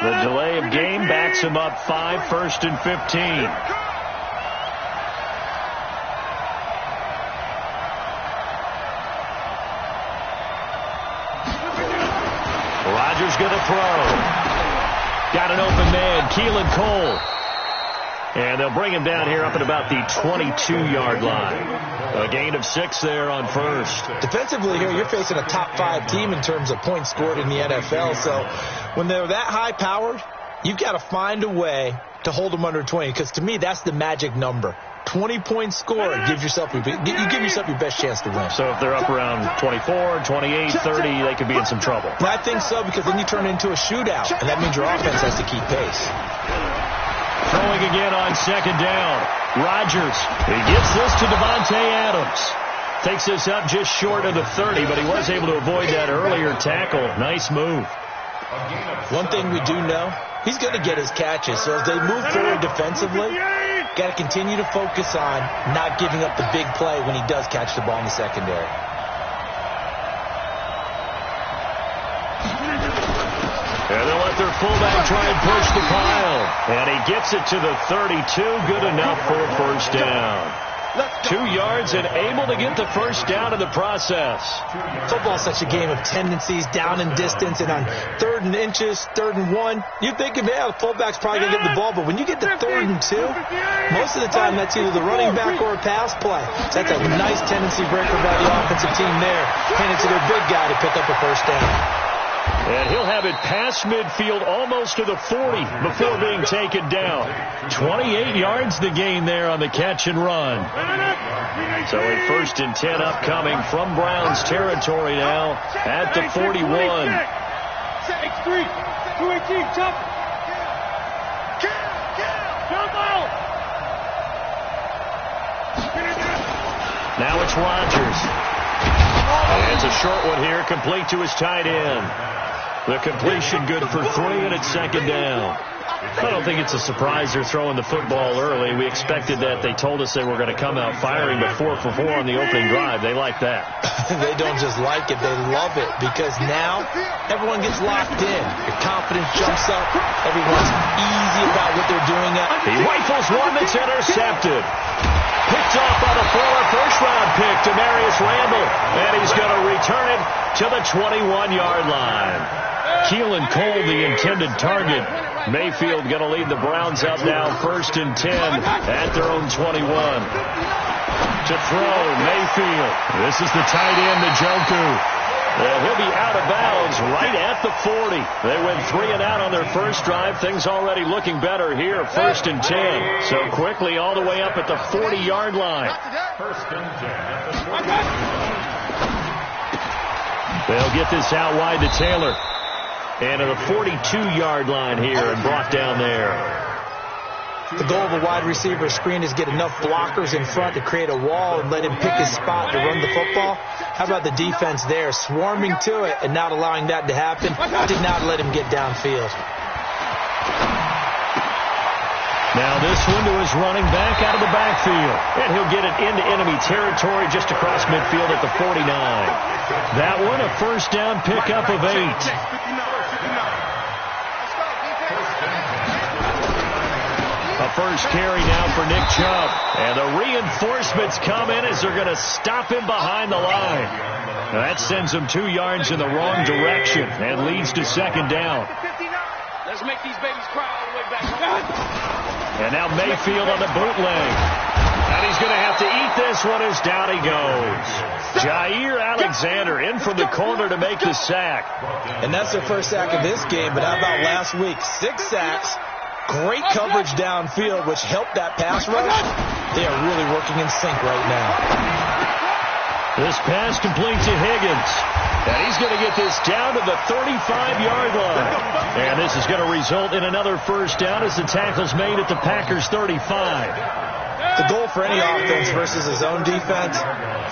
The delay of game backs him up 5, 1st and 15. Rodgers going to throw. Got an open man, Keelan Cole. And they'll bring him down here up at about the 22-yard line. A gain of 6 there on first. Defensively here, you're facing a top 5 team in terms of points scored in the NFL. So when they're that high-powered, you've got to find a way to hold them under 20. Because to me, that's the magic number. 20-point score, you give yourself your best chance to win. So if they're up around 24, 28, 30, they could be in some trouble. I think so, because then you turn it into a shootout, and that means your offense has to keep pace. Throwing again on 2nd down. Rodgers. He gets this to Davante Adams. Takes this up just short of the 30, but he was able to avoid that earlier tackle. Nice move. One thing we do know, he's going to get his catches. So as they move forward defensively, got to continue to focus on not giving up the big play when he does catch the ball in the secondary. And they'll let their fullback try and push the pile. And he gets it to the 32. Good enough for a first down. 2 yards and able to get the first down in the process. Football is such a game of tendencies, down in distance, and on 3rd and inches, 3rd and 1, you're thinking, yeah, the fullback's probably going to get the ball. But when you get to 3rd and 2, most of the time that's either the running back or a pass play. So that's a nice tendency breaker by the offensive team there. Hand it to their big guy to pick up a first down. And he'll have it past midfield almost to the 40 before being taken down. 28 yards the gain there on the catch and run. So a 1st and 10 upcoming from Browns territory now at the 41. Now it's Rodgers. And it's a short one here, complete to his tight end. The completion good for 3, and it's 2nd down. I don't think it's a surprise they're throwing the football early. We expected that. They told us they were going to come out firing, but 4 for 4 on the opening drive. They like that. They don't just like it, they love it, because now everyone gets locked in. Your confidence jumps up. Everyone's easy about what they're doing. He rifles one that's intercepted. Picked off on a former first-round pick to Marius Randall, and he's going to return it to the 21-yard line. Keelan Cole, the intended target. Mayfield going to lead the Browns up now 1st and 10 at their own 21. To throw, Mayfield. This is the tight end, Njoku. He'll be out of bounds right at the 40. They went 3 and out on their first drive. Things already looking better here, 1st and 10. So quickly all the way up at the 40-yard line. 1st and 10. They'll get this out wide to Taylor. And at the 42-yard line here and brought down there. The goal of a wide receiver screen is get enough blockers in front to create a wall and let him pick his spot to run the football. How about the defense there, swarming to it and not allowing that to happen? Did not let him get downfield. Now this one to his running back out of the backfield. And he'll get it into enemy territory just across midfield at the 49. That one a first down pickup of 8. A first carry now for Nick Chubb. And the reinforcements come in as they're going to stop him behind the line. That sends him 2 yards in the wrong direction and leads to 2nd down. Let's make these babies cry all the way back. And now Mayfield on the bootleg. And he's going to have to eat this one as down he goes. Jair Alexander in from the corner to make the sack. And that's their first sack of this game, but how about last week? 6 sacks. Great coverage downfield, which helped that pass rush. They are really working in sync right now. This pass complete to Higgins. And he's going to get this down to the 35-yard line. And this is going to result in another first down as the tackle's made at the Packers' 35. The goal for any offense versus his own defense,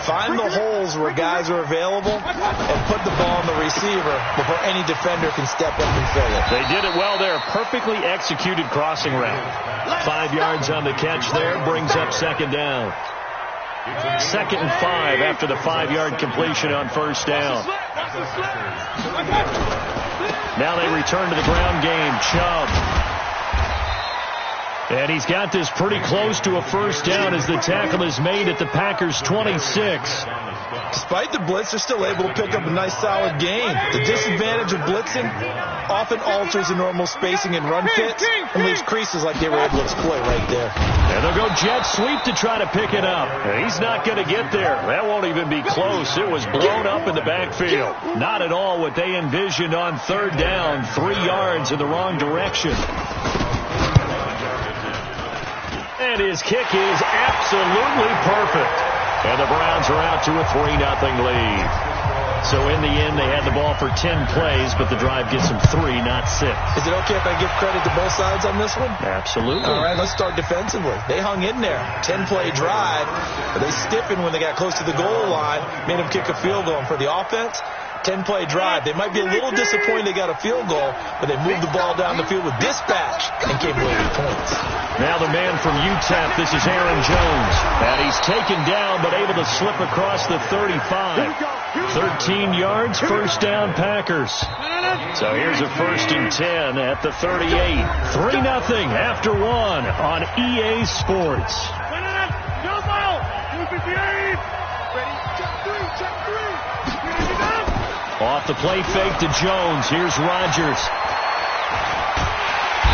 find the holes where guys are available and put the ball on the receiver before any defender can step up and fill it. They did it well there. Perfectly executed crossing route. 5 yards on the catch there brings up 2nd down. 2nd and 5 after the 5-yard completion on first down. Now they return to the ground game. Chubb. And he's got this pretty close to a first down as the tackle is made at the Packers' 26. Despite the blitz, they're still able to pick up a nice, solid gain. The disadvantage of blitzing often alters the normal spacing and run fits and leaves creases like they were able to exploit right there. And they'll go jet sweep to try to pick it up. And he's not going to get there. That won't even be close. It was blown up in the backfield. Not at all what they envisioned on third down. 3 yards in the wrong direction. And his kick is absolutely perfect. And the Browns are out to a 3-0 lead. So in the end, they had the ball for 10 plays, but the drive gets them 3, not 6. Is it okay if I give credit to both sides on this one? Absolutely. All right, let's start defensively. They hung in there. 10-play drive, but they stiffened when they got close to the goal line, made them kick a field goal. And for the offense, 10-play drive. They might be a little disappointed they got a field goal, but they moved the ball down the field with dispatch and came away with points. Now the man from UTEP, this is Aaron Jones. And he's taken down, but able to slip across the 35. 13 yards, first down Packers. So here's a 1st and 10 at the 38. 3-0 after 1 on EA Sports. Off the play fake to Jones. Here's Rodgers.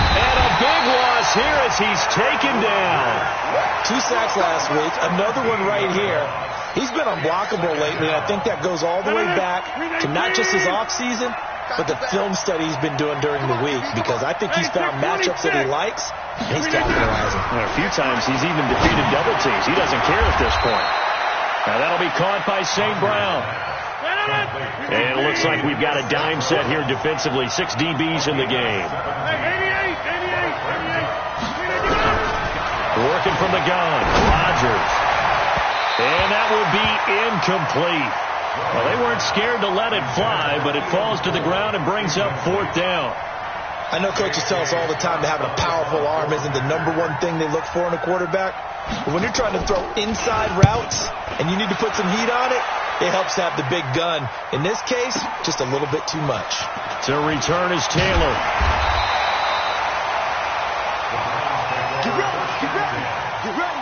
And a big loss here as he's taken down. 2 sacks last week. Another one right here. He's been unblockable lately, and I think that goes all the way back to not just his offseason, but the film study he's been doing during the week, because I think he's found matchups that he likes, and he's capitalizing. A few times he's even defeated double teams. He doesn't care at this point. Now that'll be caught by St. Brown. And it looks like we've got a dime set here defensively. 6 DBs in the game. Working from the gun. Rodgers. And that will be incomplete. Well, they weren't scared to let it fly, but it falls to the ground and brings up 4th down. I know coaches tell us all the time that having a powerful arm isn't the #1 thing they look for in a quarterback. But when you're trying to throw inside routes and you need to put some heat on it, it helps to have the big gun. In this case, just a little bit too much. To return is Taylor. Get ready, get ready, get ready.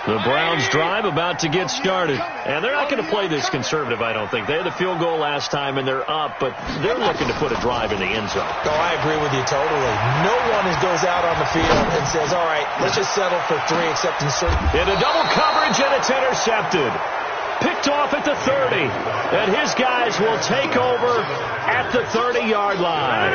The Browns drive about to get started. And they're not going to play this conservative, I don't think. They had the field goal last time, and they're up, but they're looking to put a drive in the end zone. Oh, I agree with you totally. No one goes out on the field and says, all right, let's just settle for 3 except in certain... In a double coverage, and it's intercepted. Picked off at the 30. And his guys will take over at the 30-yard line.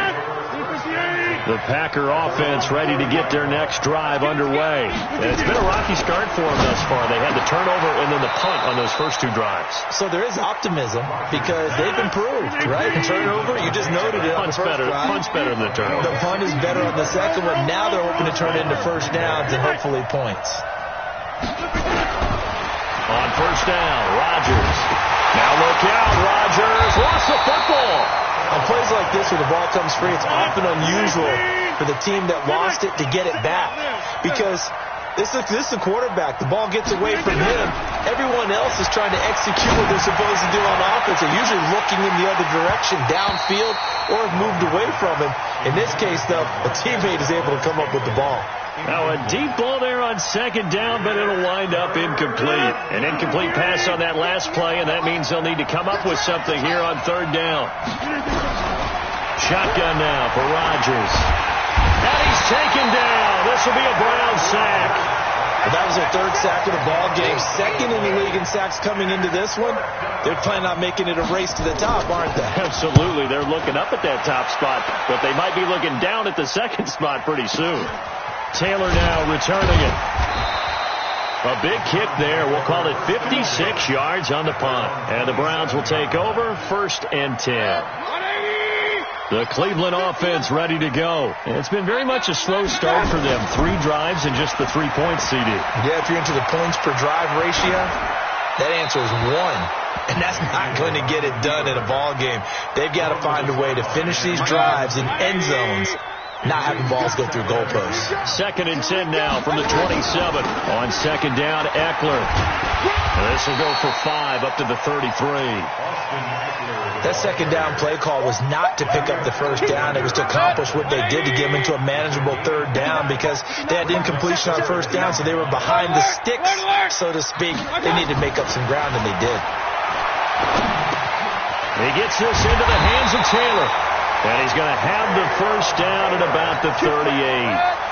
The Packer offense ready to get their next drive underway. And it's been a rocky start for them thus far. They had the turnover and then the punt on those first 2 drives. So there is optimism because they've improved, right? The turnover, you just noted it on the first drive. Punt's better than the turnover. The punt is better on the second one. Now they're hoping to turn it into first downs and hopefully points. On first down, Rodgers. Now look out, Rodgers lost the football. On plays like this where the ball comes free, it's often unusual for the team that lost it to get it back. Because this is the quarterback. The ball gets away from him. Everyone else is trying to execute what they're supposed to do on offense. They're usually looking in the other direction, downfield, or have moved away from him. In this case, though, a teammate is able to come up with the ball. Now a deep ball there on second down, but it'll wind up incomplete. An incomplete pass on that last play, and that means they'll need to come up with something here on third down. Shotgun now for Rodgers. And he's taken down. This will be a Brown sack. Well, that was their 3rd sack of the ball game. 2nd in the league in sacks coming into this one. They're planning on making it a race to the top, aren't they? Absolutely. They're looking up at that top spot, but they might be looking down at the second spot pretty soon. Taylor now returning it. A big kick there. We'll call it 56 yards on the punt. And the Browns will take over 1st and 10. The Cleveland offense ready to go. And it's been very much a slow start for them. 3 drives and just the 3 points, CD. Yeah, if you're into the points per drive ratio, that answer is 1. And that's not going to get it done in a ball game. They've got to find a way to finish these drives in end zones not having balls go through goalposts. 2nd and 10 now from the 27. On 2nd down, Eckler. This will go for 5 up to the 33. That 2nd down play call was not to pick up the 1st down. It was to accomplish what they did to get them into a manageable 3rd down because they had incompletion on 1st down, so they were behind the sticks, so to speak. They needed to make up some ground, and they did. He gets this into the hands of Taylor, and he's going to have the 1st down at about the 38.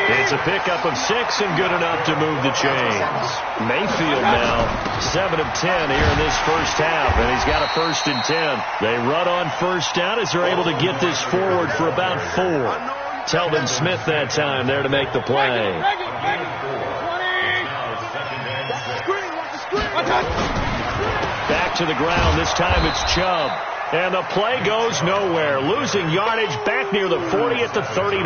It's a pickup of 6 and good enough to move the chains. Mayfield now 7 of 10 here in this 1st half, and he's got a 1st and 10. They run on 1st down as they're able to get this forward for about 4. Telvin Smith that time there to make the play. Back to the ground. This time it's Chubb. And the play goes nowhere. Losing yardage back near the 40 at the 39.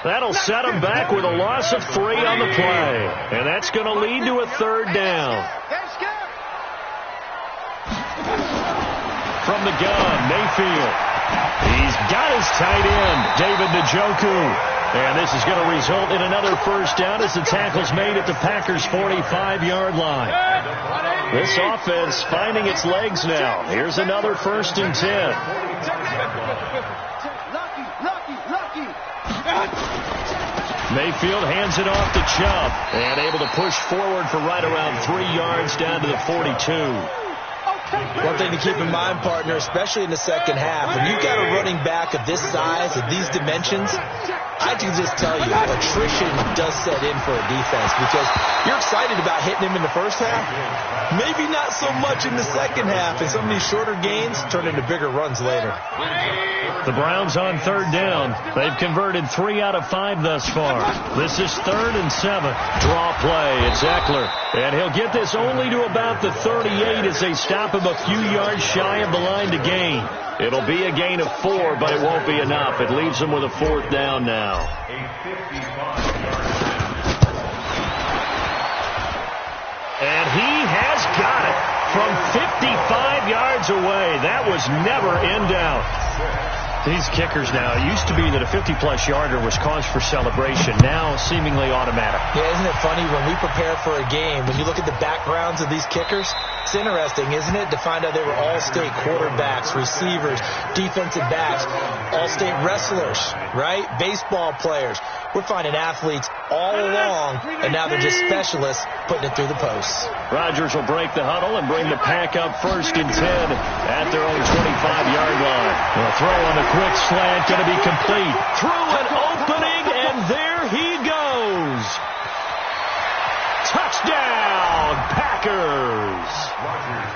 That'll set him back with a loss of 3 on the play. And that's going to lead to a 3rd down. From the gun, Mayfield. He's got his tight end, David Njoku. And this is going to result in another 1st down as the tackle's made at the Packers' 45-yard line. This offense finding its legs now. Here's another 1st and 10. Mayfield hands it off to Chubb and able to push forward for right around 3 yards down to the 42. One thing to keep in mind, partner, especially in the 2nd half, when you've got a running back of this size, of these dimensions, I can just tell you, attrition does set in for a defense because you're excited about hitting him in the 1st half. Maybe not so much in the 2nd half, and some of these shorter gains turn into bigger runs later. The Browns on 3rd down. They've converted 3 out of 5 thus far. This is 3rd and 7. Draw play. It's Eckler. And he'll get this only to about the 38 as they stop him a few yards shy of the line to gain. It'll be a gain of 4, but it won't be enough. It leaves them with a 4th down now. And he has got it from 55 yards away. That was never in doubt. These kickers now, it used to be that a 50-plus yarder was cause for celebration. Now seemingly automatic. Yeah, isn't it funny when we prepare for a game, when you look at the backgrounds of these kickers, it's interesting, isn't it, to find out they were all-state quarterbacks, receivers, defensive backs, all-state wrestlers, right? Baseball players. We're finding athletes all along, and now they're just specialists putting it through the posts. Rodgers will break the huddle and bring the pack up 1st and 10 at their own 25-yard line. The throw on the quick slant going to be complete. Through an opening, and there he goes. Touchdown, Packers.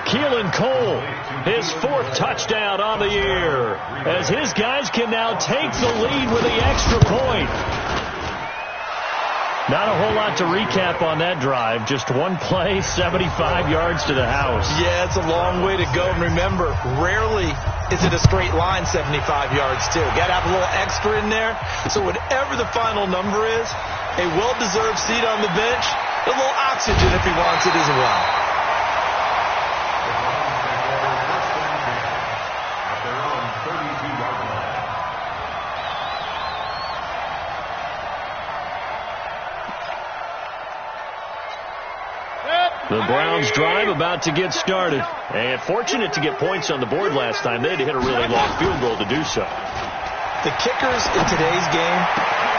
Keelan Cole, his 4th touchdown on the year, as his guys can now take the lead with the extra point. Not a whole lot to recap on that drive. Just one play, 75 yards to the house. Yeah, it's a long way to go. And remember, rarely is it a straight line 75 yards, too. Got to have a little extra in there. So whatever the final number is, a well-deserved seat on the bench, a little oxygen if he wants it as well. The Browns drive about to get started. And fortunate to get points on the board last time. They had to hit a really long field goal to do so. The kickers in today's game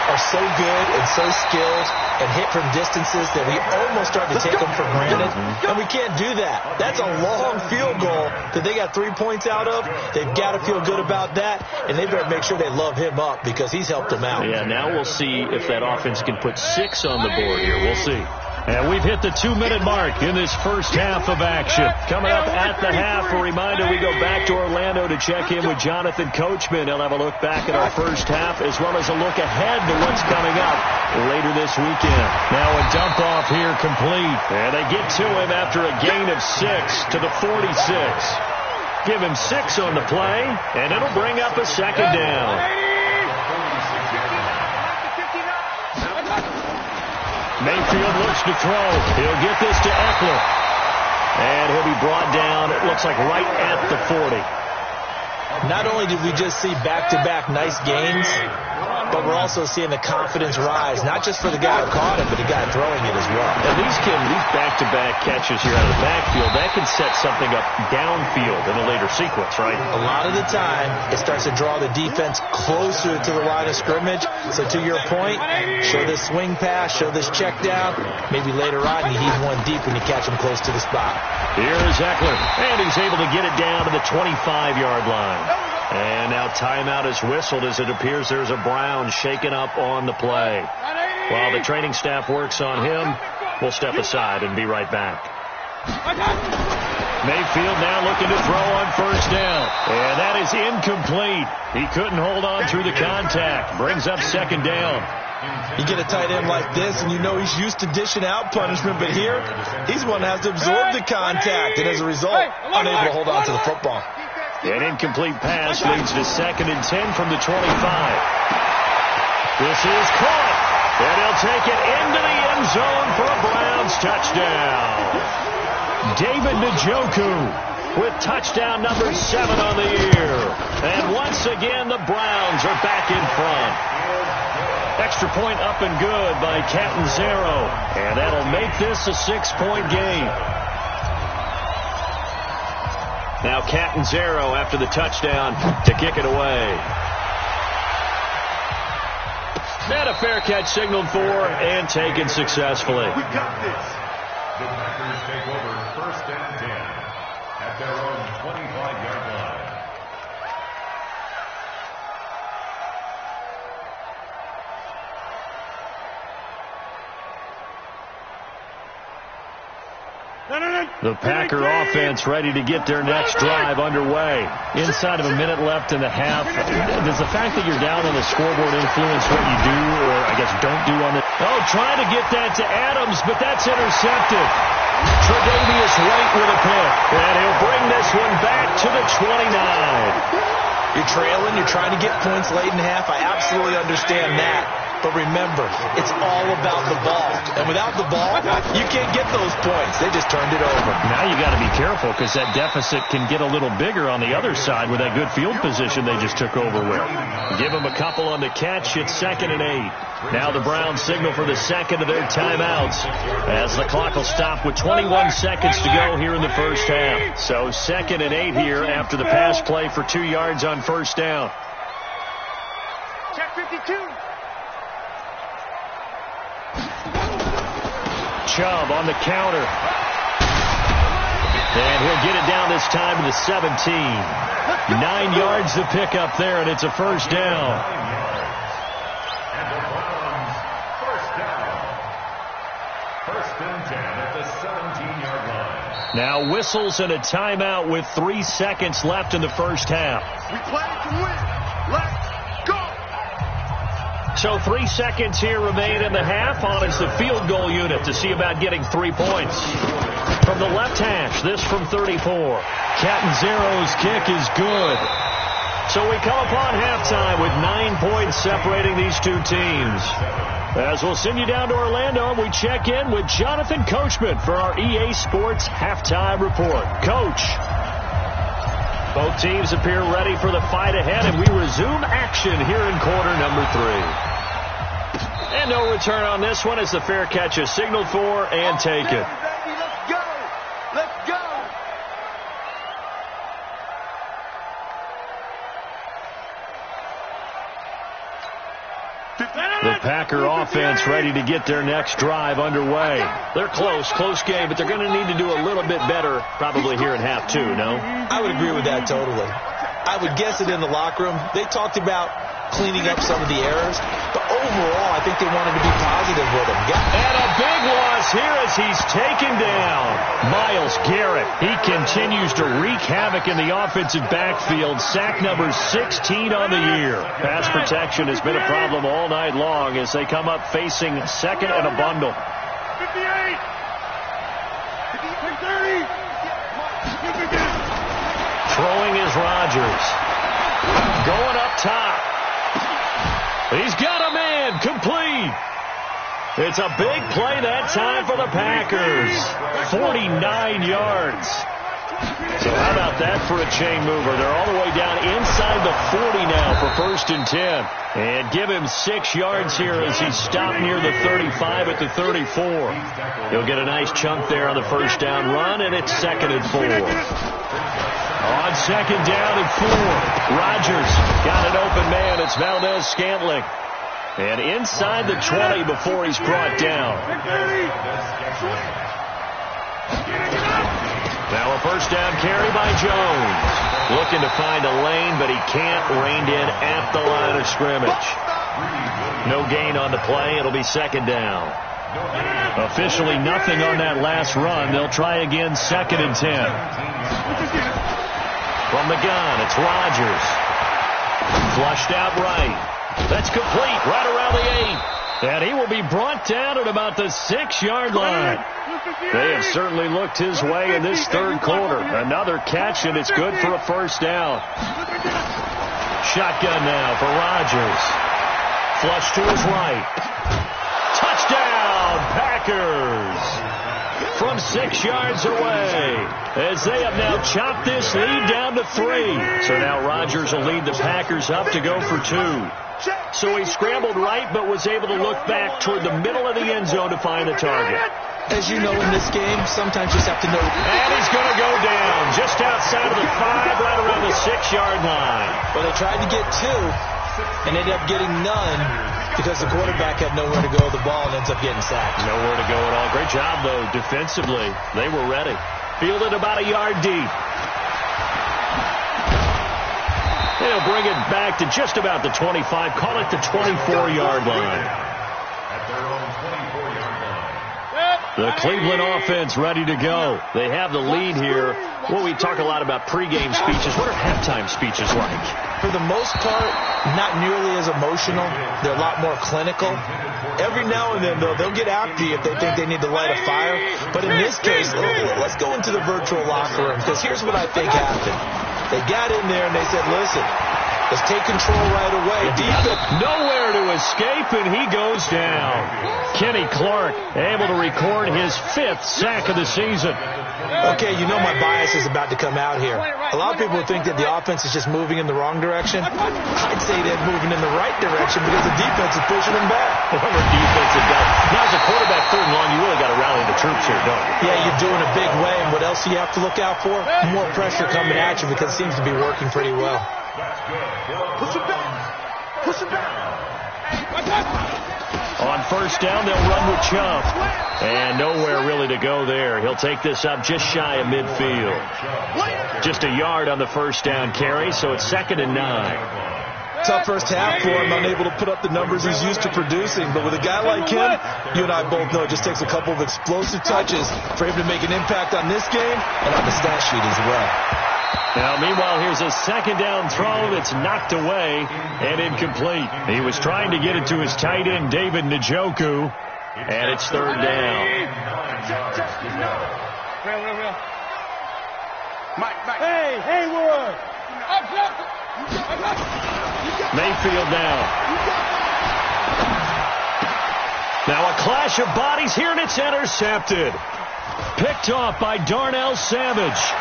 are so good and so skilled and hit from distances that we almost start to take them for granted. And we can't do that. That's a long field goal that they got 3 points out of. They've got to feel good about that. And they better make sure they love him up because he's helped them out. Yeah, now we'll see if that offense can put 6 on the board here. We'll see. And we've hit the 2-minute mark in this 1st half of action. Coming up at the half, a reminder, we go back to Orlando to check in with Jonathan Coachman. He'll have a look back at our 1st half as well as a look ahead to what's coming up later this weekend. Now a dump-off here complete. And they get to him after a gain of 6 to the 46. Give him 6 on the play, and it'll bring up a 2nd down. Mayfield looks to throw. He'll get this to Eckler. And he'll be brought down, it looks like right at the 40. Not only did we just see back-to-back nice games, but we're also seeing the confidence rise, not just for the guy who caught it, but the guy throwing it as well. And these back-to-back catches here out of the backfield, that can set something up downfield in a later sequence, right? A lot of the time, it starts to draw the defense closer to the line of scrimmage. So to your point, show this swing pass, show this check down. Maybe later on, you heave one deep when you catch him close to the spot. Here's Eckler, and he's able to get it down to the 25-yard line. And now timeout is whistled as it appears there's a Brown shaken up on the play. While the training staff works on him, we'll step aside and be right back. Mayfield now looking to throw on first down. And that is incomplete. He couldn't hold on through the contact. Brings up second down. You get a tight end like this, and you know he's used to dishing out punishment, but here, he's one that has to absorb the contact, and as a result, unable to hold on to the football. An incomplete pass leads to 2nd and 10 from the 25. This is caught, and he'll take it into the end zone for a Browns touchdown. David Njoku with touchdown number 7 on the year. And once again, the Browns are back in front. Extra point up and good by Catanzaro, and that'll make this a 6-point game. Now Catanzaro after the touchdown to kick it away. And a fair catch signaled for and taken successfully. We got this. The Packers take over 1st and 10 at their own 25-yard line. The Packer offense ready to get their next drive underway. Inside of a minute left in the half. Does the fact that you're down on the scoreboard influence what you do, or I guess don't do on the... Oh, trying to get that to Adams, but that's intercepted. Tre'Davious White with a pick. And he'll bring this one back to the 29. You're trailing, you're trying to get points late in half. I absolutely understand that. But remember, it's all about the ball. And without the ball, you can't get those points. They just turned it over. Now you got to be careful because that deficit can get a little bigger on the other side with that good field position they just took over with. Give them a couple on the catch. It's 2nd and 8. Now the Browns signal for the second of their timeouts as the clock will stop with 21 seconds to go here in the first half. So 2nd and 8 here after the pass play for 2 yards on first down. Check 52. Chubb on the counter. And he'll get it down this time to the 17. 9 yards to pick up there, and it's a first down. And the Browns, first down. 1st and 10 at the 17-yard line. Now whistles and a timeout with 3 seconds left in the first half. We play to win. Let's go. So 3 seconds here remain in the half. On it's the field goal unit to see about getting 3 points. From the left hash, this from 34. Catanzaro's kick is good. So we come upon halftime with 9 points separating these two teams. As we'll send you down to Orlando, we check in with Jonathan Coachman for our EA Sports Halftime Report. Coach. Both teams appear ready for the fight ahead, and we resume action here in quarter number 3. And no return on this one as the fair catch is signaled for and taken. Let's go. Let's go. The Packer offense ready to get their next drive underway. They're close game, but they're going to need to do a little bit better probably here in half 2, no? I would agree with that totally. I would guess it in the locker room. They talked about cleaning up some of the errors, but overall, I think they wanted to be positive with them. And a big loss here as he's taken down. Myles Garrett, he continues to wreak havoc in the offensive backfield. Sack number 16 on the year. Pass protection has been a problem all night long as they come up facing 2nd and a bundle. 58. 30. Throwing is Rodgers. Going up top. He's got a man, complete. It's a big play that time for the Packers. 49 yards. So how about that for a chain mover? They're all the way down inside the 40 now for 1st and 10. And give him 6 yards here as he stopped near the 35 at the 34. He'll get a nice chunk there on the 1st down run, and it's 2nd and 4. On 2nd down and 4, Rodgers got an open man. It's Valdez-Scantling. And inside the 20 before he's brought down. Now a 1st down carry by Jones. Looking to find a lane, but he can't. Reined in at the line of scrimmage. No gain on the play. It'll be 2nd down. Officially nothing on that last run. They'll try again 2nd and 10. From the gun, it's Rodgers. Flushed out right. That's complete right around the 8. And he will be brought down at about the 6-yard line. They have certainly looked his way in this 3rd quarter. Another catch, and it's good for a 1st down. Shotgun now for Rodgers. Flush to his right. Touchdown, Packers! From 6 yards away, as they have now chopped this lead down to 3. So now Rodgers will lead the Packers up to go for 2. So he scrambled right, but was able to look back toward the middle of the end zone to find the target. As you know, in this game, sometimes you just have to know. And he's going to go down just outside of the 5, right around the 6-yard line. Well, they tried to get 2 and ended up getting none because the quarterback had nowhere to go with the ball and ends up getting sacked. Nowhere to go at all. Great job, though, defensively. They were ready. Fielded about a yard deep. They'll bring it back to just about the 25. Call it the 24-yard line. At their own 24-yard line. The Cleveland offense ready to go. They have the lead here. Well, we talk a lot about pregame speeches. What are halftime speeches like? For the most part, not nearly as emotional. They're a lot more clinical. Every now and then, though, they'll get after you if they think they need to light a fire. But in this case, let's go into the virtual locker room, because here's what I think happened. They got in there and they said, listen, let's take control right away. Nowhere to escape, and he goes down. Kenny Clark able to record his 5th sack of the season. Okay, you know my bias is about to come out here. A lot of people think that the offense is just moving in the wrong direction. I'd say they're moving in the right direction because the defense is pushing them back. Well, the defense is done. Now, as a quarterback 3rd and long, you really got to rally the troops here, don't you? Yeah, you're doing a big way, and what else do you have to look out for? More pressure coming at you because it seems to be working pretty well. Push him down. Push him down. On 1st down, they'll run with Chubb. And nowhere really to go there. He'll take this up just shy of midfield. Just a yard on the 1st down carry, so it's 2nd and 9. Tough first half for him, unable to put up the numbers he's used to producing. But with a guy like him, you and I both know it just takes a couple of explosive touches for him to make an impact on this game and on the stat sheet as well. Now, meanwhile, here's a 2nd down throw that's knocked away and incomplete. He was trying to get it to his tight end, David Njoku, and it's 3rd down. Hey, Haywood! Mayfield now. Now a clash of bodies here, and it's intercepted. Picked off by Darnell Savage.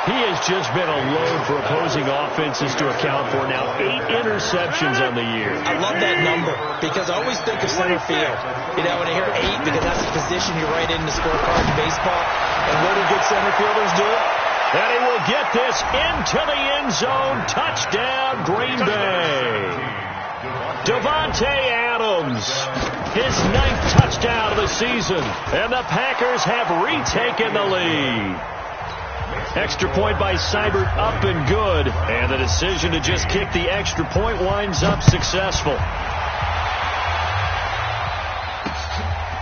He has just been a load for opposing offenses to account for. Now 8 interceptions on the year. I love that number because I always think of center field. You know, when I hear 8, because that's the position you write in the scorecard in baseball. And what do good center fielders do? And he will get this into the end zone. Touchdown, Green Bay. Davante Adams, his 9th touchdown of the season. And the Packers have retaken the lead. Extra point by Seibert up and good. And the decision to just kick the extra point winds up successful.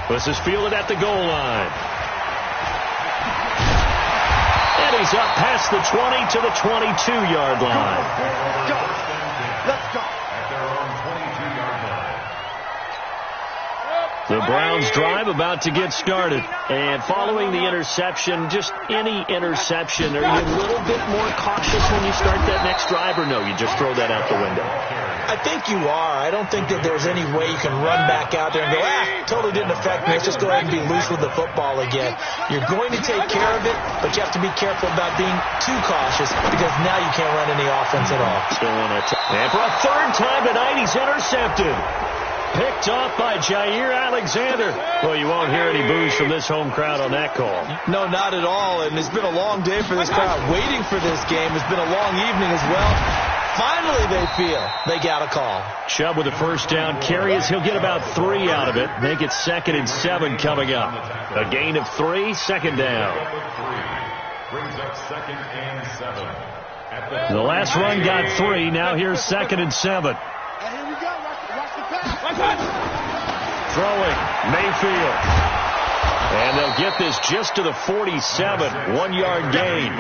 This is fielded at the goal line. And he's up past the 20 to the 22-yard line. Let's go. At their own 22-yard line. The Browns drive about to get started. And following the interception, just any interception, are you a little bit more cautious when you start that next drive, or no, you just throw that out the window? I think you are. I don't think that there's any way you can run back out there and go, totally didn't affect me. Let's just go ahead and be loose with the football again. You're going to take care of it, but you have to be careful about being too cautious because now you can't run any offense at all. Still on it. And for a third time tonight, he's intercepted. Picked off by Jair Alexander. Well, you won't hear any boos from this home crowd on that call. No, not at all. And it's been a long day for this crowd. Waiting for this game. It's been a long evening as well. Finally, they feel they got a call. Chubb with a first down carries. He'll get about 3 out of it. Make it 2nd and 7 coming up. A gain of 3, second down. Brings up 2nd and 7. The last run got 3. Now here's 2nd and 7. Here we go. Watch the pass. Throwing, Mayfield. And they'll get this just to the 47. 1-yard gain.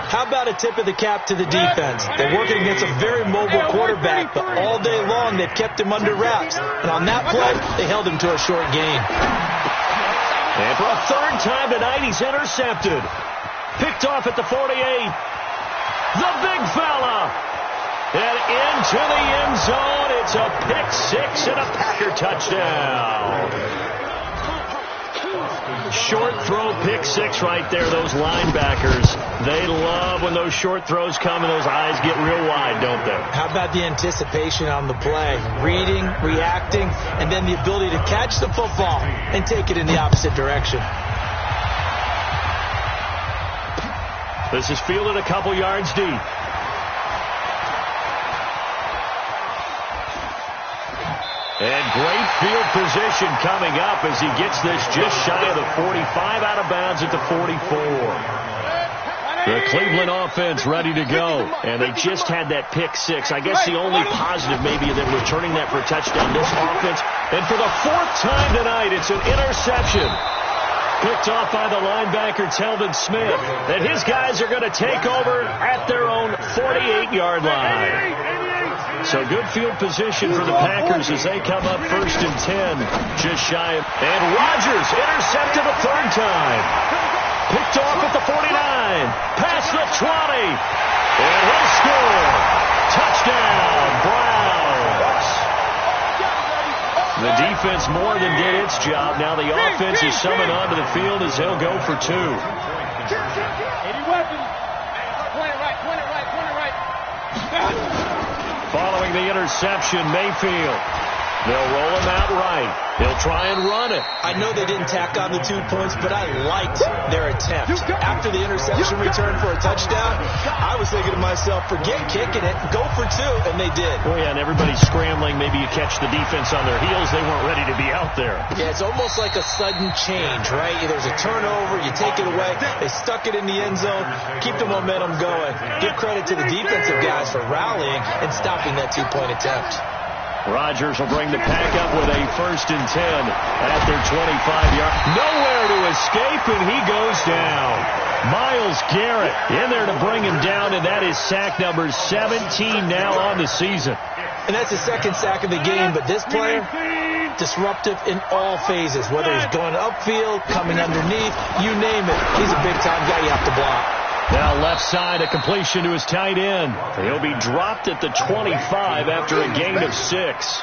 How about a tip of the cap to the defense? They're working against a very mobile quarterback, but all day long they've kept him under wraps. And on that play, they held him to a short gain. And for a third time tonight, he's intercepted. Picked off at the 48. The big fella. And into the end zone. It's a pick 6 and a Packer touchdown. Short throw, pick 6 right there. Those linebackers, they love when those short throws come and those eyes get real wide, don't they? How about the anticipation on the play? Reading, reacting, and then the ability to catch the football and take it in the opposite direction. This is fielded a couple yards deep. And great field position coming up as he gets this just shy of the 45, out of bounds at the 44. The Cleveland offense ready to go. And they just had that pick 6. I guess the only positive maybe of them returning that for a touchdown, this offense. And for the 4th time tonight, it's an interception. Picked off by the linebacker, Telvin Smith. And his guys are going to take over at their own 48-yard line. So good field position for the Packers as they come up 1st and 10. Just shy of. And Rodgers intercepted a 3rd time. Picked off at the 49. Past the 20. And he'll score. Touchdown, Browns. The defense more than did its job. Now the offense is summoned onto the field as they'll go for 2. Following the interception, Mayfield. They'll roll him out right. He'll try and run it. I know they didn't tack on the 2 points, but I liked their attempt. After the interception return for a touchdown, I was thinking to myself, forget kicking it, go for 2, and they did. Oh, yeah, and everybody's scrambling. Maybe you catch the defense on their heels. They weren't ready to be out there. Yeah, it's almost like a sudden change, right? There's a turnover, you take it away. They stuck it in the end zone, keep the momentum going. Give credit to the defensive guys for rallying and stopping that 2-point attempt. Rodgers will bring the Pack up with a 1st and 10 at their 25-yard. Nowhere to escape, and he goes down. Myles Garrett in there to bring him down, and that is sack number 17 now on the season. And that's the 2nd sack of the game, but this player, disruptive in all phases, whether he's going upfield, coming underneath, you name it. He's a big-time guy you have to block. Now left side, a completion to his tight end. He'll be dropped at the 25 after a gain of 6.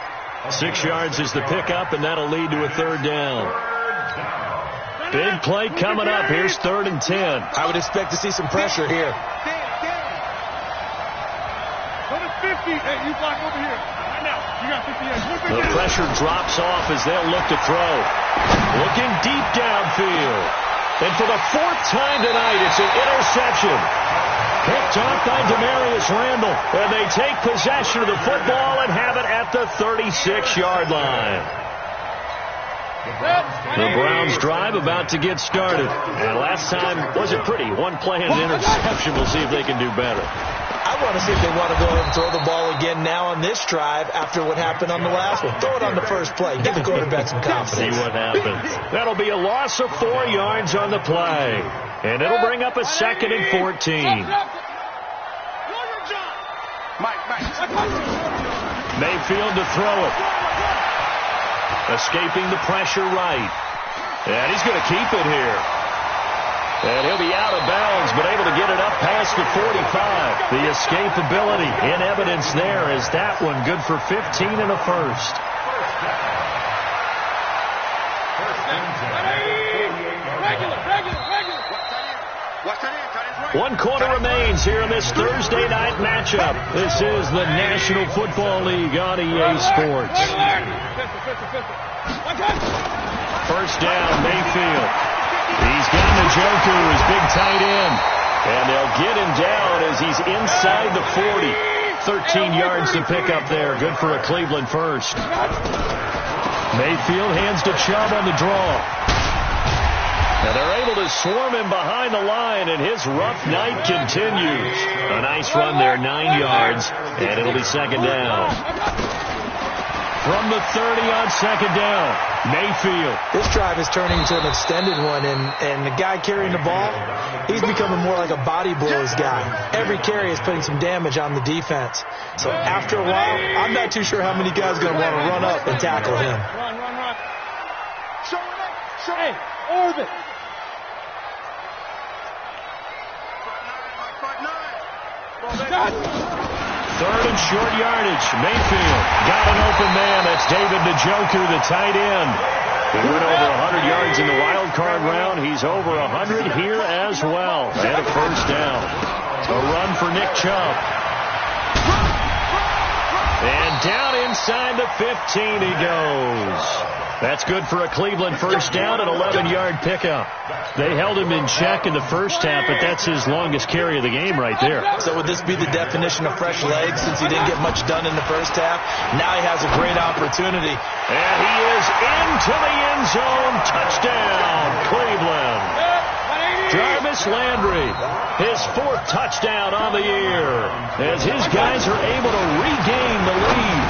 6 yards is the pickup, and that'll lead to a 3rd down. Big play coming up. Here's 3rd and 10. I would expect to see some pressure here. The pressure drops off as they'll look to throw. Looking deep downfield. And for the 4th time tonight, it's an interception. Picked off by Demarius Randall. And they take possession of the football and have it at the 36-yard line. The Browns drive about to get started. And last time wasn't pretty. 1 play and an interception. We'll see if they can do better. I want to see if they want to go ahead and throw the ball again now on this drive after what happened on the last one. Throw it on the first play. Give the quarterback some confidence. See what happens. That'll be a loss of 4 yards on the play. And it'll bring up a 2nd and 14. Mayfield to throw it. Escaping the pressure right. And he's going to keep it here. And he'll be out of bounds, but able to get it up past the 45. The escapability in evidence there is that one good for 15 and a first. One quarter remains here in this Thursday night matchup. This is the National Football League on EA Sports. First down, Mayfield. He's got Njoku, his big tight end. And they'll get him down as he's inside the 40. 13 yards to pick up there. Good for a Cleveland first. Mayfield hands to Chubb on the draw. And they're able to swarm him behind the line, and his rough night continues. A nice run there, 9 yards, and it'll be second down. From the 30 on second down, Mayfield. This drive is turning into an extended one, and the guy carrying the ball, he's becoming more like a body blows guy. Every carry is putting some damage on the defense. So after a while, I'm not too sure how many guys are going to want to run up and tackle him. Run. Hey, orbit. Third and short yardage. Mayfield got an open man. That's David Njoku, the tight end. He went over 100 yards in the wild card round. He's over 100 here as well. And a first down. A run for Nick Chubb. And down inside the 15 he goes. That's good for a Cleveland first down, an 11-yard pickup. They held him in check in the first half, but that's his longest carry of the game right there. So would this be the definition of fresh legs since he didn't get much done in the first half? Now he has a great opportunity. And he is into the end zone. Touchdown, Cleveland. Jarvis Landry, his 4th touchdown on the year, as his guys are able to regain the lead.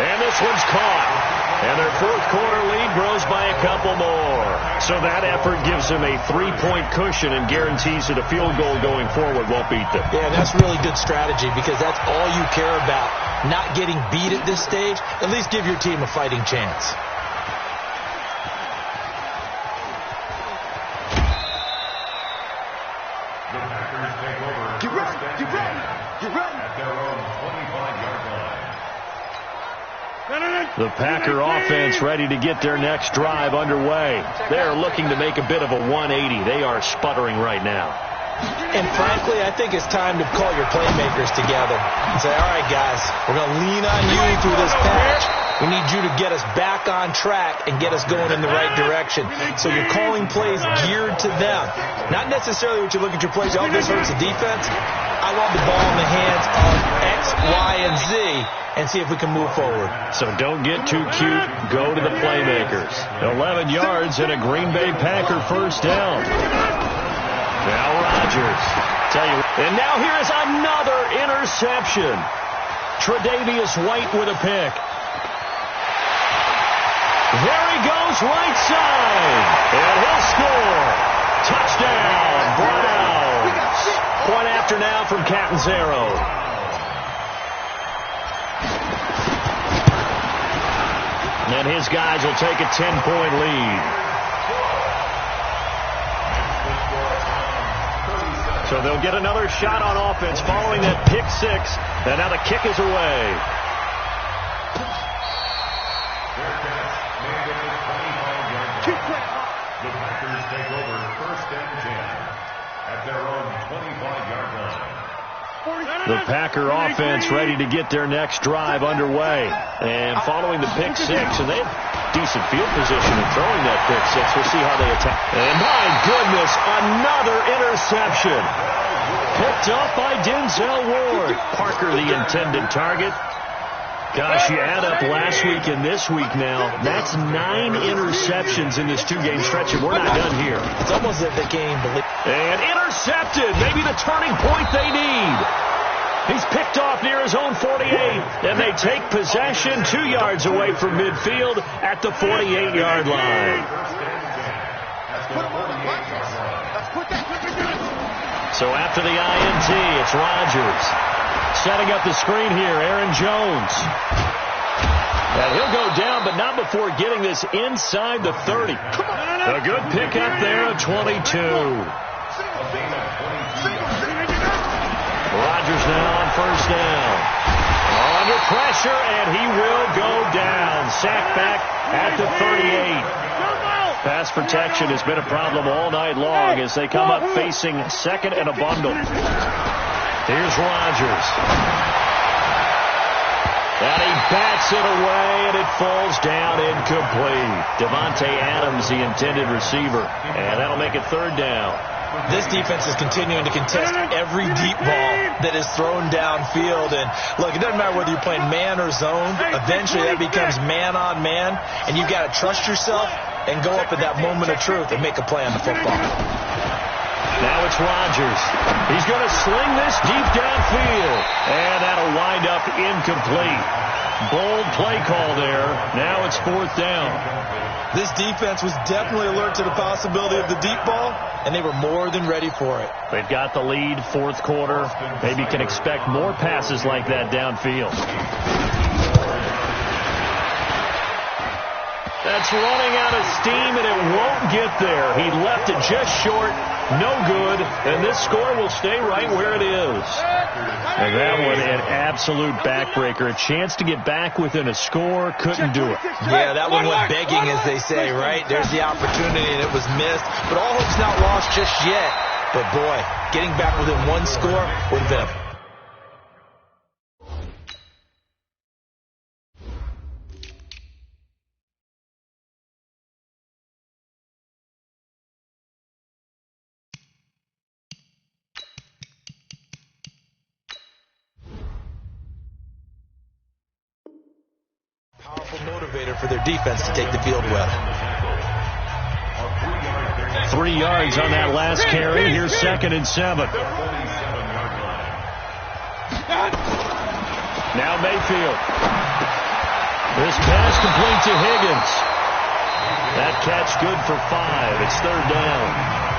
And this one's caught. And their 4th quarter lead grows by a couple more. So that effort gives them a 3-point cushion and guarantees that a field goal going forward won't beat them. Yeah, that's really good strategy because that's all you care about. Not getting beat at this stage. At least give your team a fighting chance. The Packers take over. Get ready. At their own 25-yard line. The Packer offense ready to get their next drive underway. They're looking to make a bit of a 180. They are sputtering right now. And frankly, I think it's time to call your playmakers together and say, all right, guys, we're going to lean on you through this patch. We need you to get us back on track and get us going in the right direction. So you're calling plays geared to them. Not necessarily what you look at your plays, oh, this hurts the defense. I want the ball in the hands of X, Y, and Z and see if we can move forward. So don't get too cute. Go to the playmakers. 11 yards and a Green Bay Packer first down. Now Rodgers. And now here is another interception. Tre'Davious White with a pick. There he goes right side. And he'll score. Touchdown, Browns. Point after now from Catanzaro. And his guys will take a 10-point lead. So they'll get another shot on offense following that pick 6. And now the kick is away. The Packers take over first and 10 at their own 25-yard line. The Packer offense ready to get their next drive underway. And following the pick 6, and they have decent field position in throwing that pick 6. We'll see how they attack. And my goodness, another interception. Picked up by Denzel Ward. Parker, the intended target. Gosh, you add up last week and this week now. That's 9 interceptions in this 2-game stretch, and we're not done here. It's almost as if they can't believe. And intercepted. Maybe the turning point they need. He's picked off near his own 48, and they take possession 2 yards away from midfield at the 48-yard line. So after the INT, it's Rodgers. Setting up the screen here, Aaron Jones. And he'll go down, but not before getting this inside the 30. A good pickup there, 22. Rodgers now on first down. Under pressure, and he will go down. Sacked back at the 38. Pass protection has been a problem all night long as they come up facing second and a bundle. Here's Rodgers. And he bats it away, and it falls down incomplete. Davante Adams, the intended receiver. And that'll make it third down. This defense is continuing to contest every deep ball that is thrown downfield. And, look, it doesn't matter whether you're playing man or zone. Eventually that becomes man on man, and you've got to trust yourself and go up at that moment of truth and make a play on the football. Now it's Rodgers. He's going to sling this deep downfield, and that'll wind up incomplete. Bold play call there. Now it's fourth down. This defense was definitely alert to the possibility of the deep ball, and they were more than ready for it. They've got the lead, fourth quarter. Maybe can expect more passes like that downfield. That's running out of steam, and it won't get there. He left it just short. No good, and this score will stay right where it is. And that one, an absolute backbreaker. A chance to get back within a score, couldn't do it. Yeah, that one went begging, as they say, right? There's the opportunity, and it was missed. But all hope's not lost just yet. But, boy, getting back within one score would have been a... powerful motivator for their defense to take the field with. 3 yards on that last carry. Here's second and 7. Now Mayfield. This pass complete to Higgins. That catch good for 5. It's third down.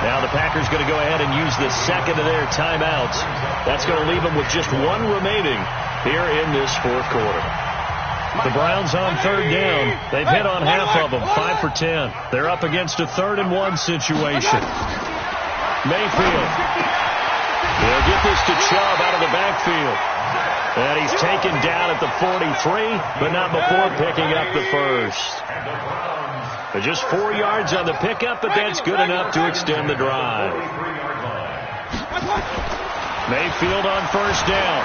Now the Packers going to go ahead and use the second of their timeouts. That's going to leave them with just one remaining here in this fourth quarter. The Browns on third down. They've hit on half of them, 5 for 10. They're up against a 3rd and 1 situation. Mayfield. They'll get this to Chubb out of the backfield. And he's taken down at the 43, but not before picking up the first. But just 4 yards on the pickup, but that's good enough to extend the drive. Mayfield on first down.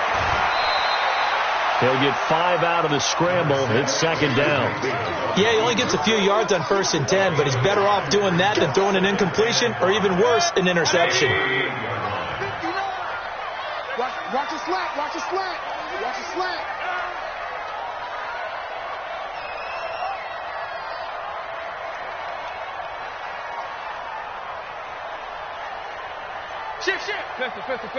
He'll get 5 out of the scramble. It's second down. Yeah, he only gets a few yards on 1st and 10, but he's better off doing that than throwing an incompletion or even worse, an interception. Watch the slant. Watch the slant. Watch the slant. Shift. Pistol.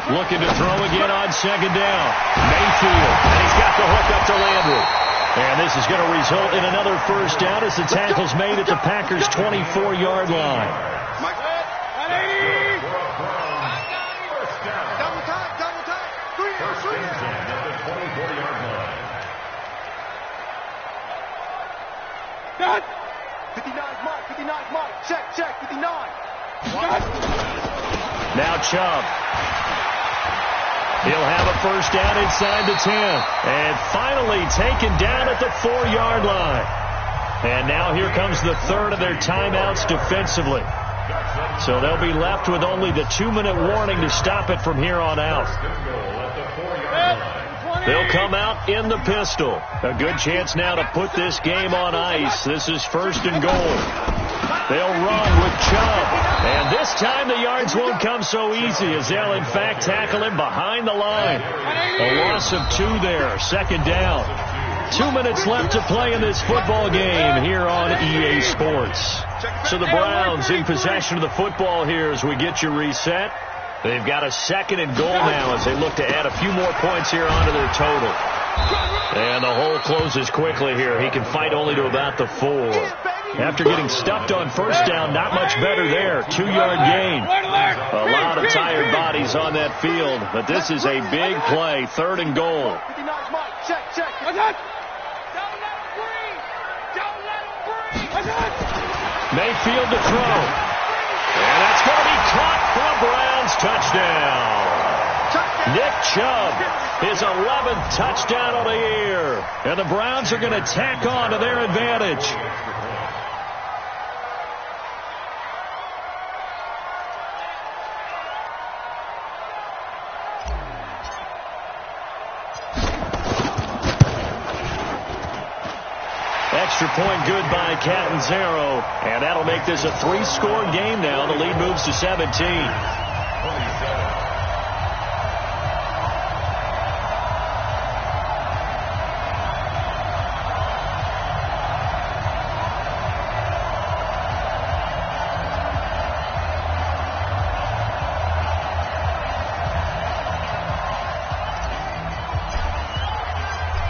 Looking to throw again on second down. Mayfield, and he's got the hook up to Landry. And this is going to result in another first down as the tackle's made at the Packers' 24-yard line. Double time. 3 yards. 24-yard line. 59's Mike. Check. 59. Now Chubb. He'll have a first down inside the 10. And finally taken down at the 4-yard line. And now here comes the third of their timeouts defensively. So they'll be left with only the 2-minute warning to stop it from here on out. They'll come out in the pistol. A good chance now to put this game on ice. This is first and goal. They'll run with Chubb. And this time the yards won't come so easy as they'll in fact tackle him behind the line. A loss of 2 there. Second down. 2 minutes left to play in this football game here on EA Sports. So the Browns in possession of the football here as we get you reset. They've got a second and goal now as they look to add a few more points here onto their total. And the hole closes quickly here. He can fight only to about the 4. After getting stuffed on first down, not much better there. 2-yard gain. A lot of tired bodies on that field, but this is a big play. Third and goal. 59's Mike. Check. Don't let him breathe. Mayfield to throw. And that's going to be caught for a Brown Browns touchdown. Nick Chubb, his 11th touchdown of the year. And the Browns are going to tack on to their advantage. Extra point good by Catanzaro. And that'll make this a 3-score game now. The lead moves to 17.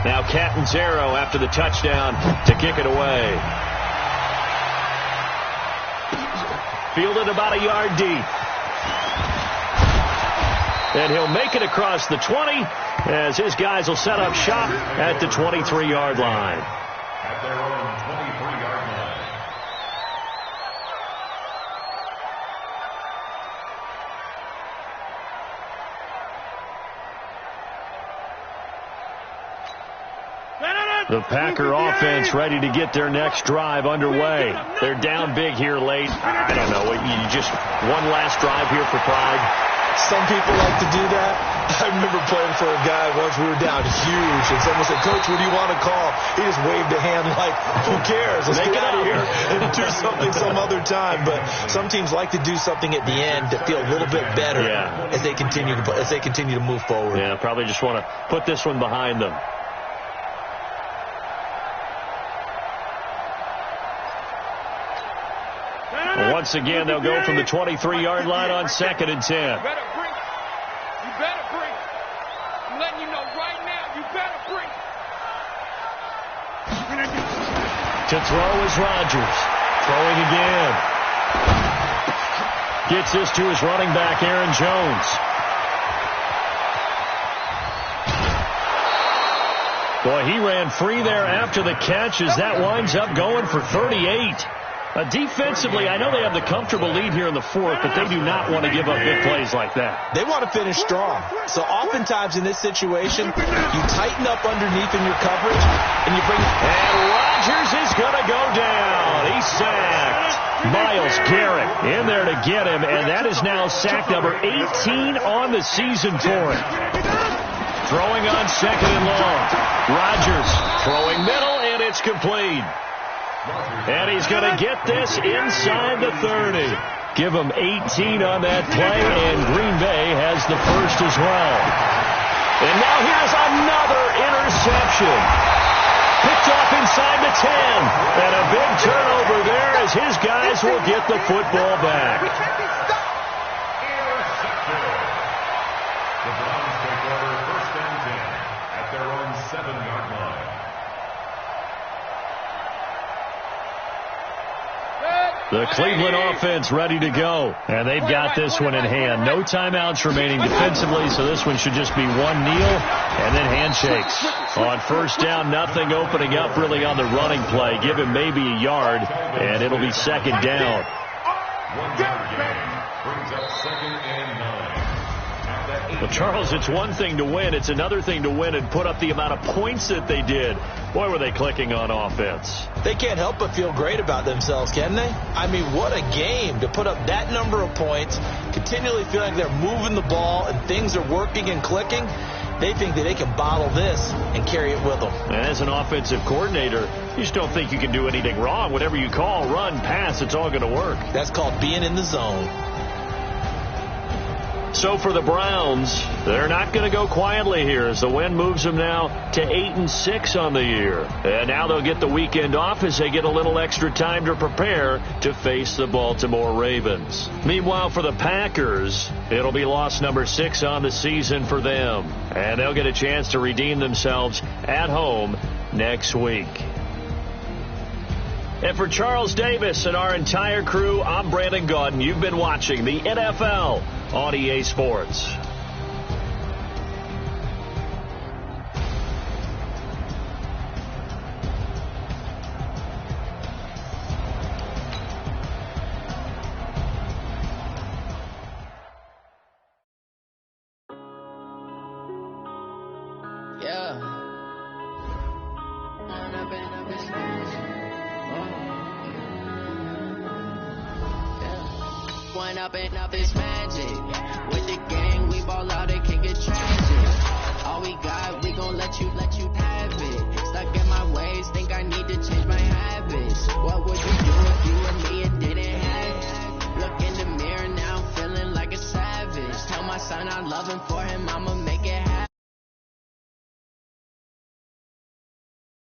Now Catanzaro after the touchdown to kick it away. Fielded about a yard deep. And he'll make it across the 20 as his guys will set up shop at the 23-yard line. At their own 23-yard line. The Packer offense ready to get their next drive underway. They're down big here late. I don't know. You just one last drive here for pride. Some people like to do that. I remember playing for a guy once. We were down huge, and someone said, "Coach, what do you want to call?" He just waved a hand like, "Who cares? Let's get out of here and do something some other time." But some teams like to do something at the end to feel a little bit better as they continue to move forward. Yeah, probably just want to put this one behind them. Once again, they'll go from the 23-yard line on 2nd and 10. You better bring it. You better bring it. I'm letting you know right now, you better bring it. To throw is Rodgers. Throwing again. Gets this to his running back, Aaron Jones. Boy, he ran free there after the catch as that winds up going for 38. Defensively, I know they have the comfortable lead here in the 4th, but they do not want to give up big plays like that. They want to finish strong. So oftentimes in this situation, you tighten up underneath in your coverage, and you bring... And Rodgers is going to go down. He's sacked. Myles Garrett in there to get him, and that is now sack number 18 on the season for him. Throwing on 2nd and long. Rodgers throwing middle, and it's complete. And he's going to get this inside the 30. Give him 18 on that play, and Green Bay has the first as well. And now here's another interception. Picked off inside the 10. And a big turnover there as his guys will get the football back. The Browns take over 1st and 10 at their own 7-yard line. The Cleveland offense ready to go. And they've got this one in hand. No timeouts remaining defensively, so this one should just be one kneel and then handshakes. On 1st down, nothing opening up really on the running play. Give him maybe a yard, and it'll be 2nd down. 1-yard gain brings up 2nd and 9. Well, Charles, it's one thing to win. It's another thing to win and put up the amount of points that they did. Boy, were they clicking on offense. They can't help but feel great about themselves, can they? I mean, what a game to put up that number of points, continually feeling like they're moving the ball and things are working and clicking. They think that they can bottle this and carry it with them. And as an offensive coordinator, you just don't think you can do anything wrong. Whatever you call, run, pass, it's all going to work. That's called being in the zone. So for the Browns, they're not going to go quietly here as the win moves them now to 8-6 on the year. And now they'll get the weekend off as they get a little extra time to prepare to face the Baltimore Ravens. Meanwhile, for the Packers, it'll be loss number 6 on the season for them. And they'll get a chance to redeem themselves at home next week. And for Charles Davis and our entire crew, I'm Brandon Gaudin. You've been watching the NFL on EA Sports. Growing up and up is magic. With the gang, we ball out, it can get tragic. All we got, we gon' let you have it. Stuck in my ways, think I need to change my habits. What would you do if you and me it didn't have? Look in the mirror now, feeling like a savage. Tell my son I love him, for him I'm a